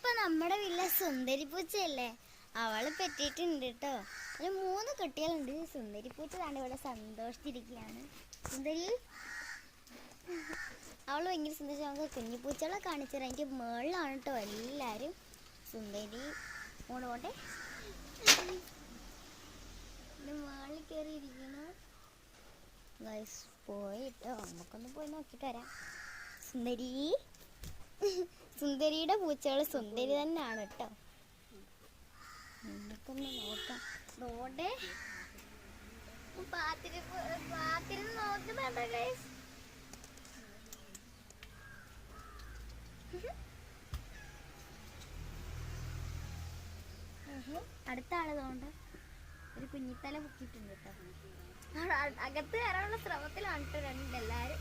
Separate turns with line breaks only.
അപ്പൊ നമ്മുടെ വീട്ടിലെ സുന്ദരി പൂച്ചയല്ലേ, അവള് പറ്റിയിട്ടുണ്ട് കേട്ടോ. അതിന് 3 കുട്ടികളുണ്ട്. സുന്ദരി പൂച്ച താണ്ട് ഇവിടെ സന്തോഷിച്ചിരിക്കുകയാണ്. സുന്ദരി അവള് ഭയങ്കര സന്തോഷം. നമുക്ക് കുഞ്ഞു പൂച്ചകളെ കാണിച്ചു തരാം. എനിക്ക് മേളിലാണ് കേട്ടോ എല്ലാവരും. സുന്ദരി പോട്ടെ മേളിൽ കയറിയിരിക്കുന്നു. പോയി കേട്ടോ, നമുക്കൊന്ന് പോയി നോക്കിട്ട് വരാം. സുന്ദരിയുടെ പൂച്ചകൾ സുന്ദരി തന്നെയാണ് കേട്ടോ. നമുക്കൊന്ന് നോക്കാം. നോക്കുന്നുണ്ടോ ഗൈസ്? അടുത്ത ആള് തോണ്ട ഒരു കുഞ്ഞിത്തല പൊക്കിയിട്ടുണ്ട് കേട്ടോ. അകത്ത് കയറാനുള്ള ശ്രമത്തിലാണ് കേട്ടോ എല്ലാവരും.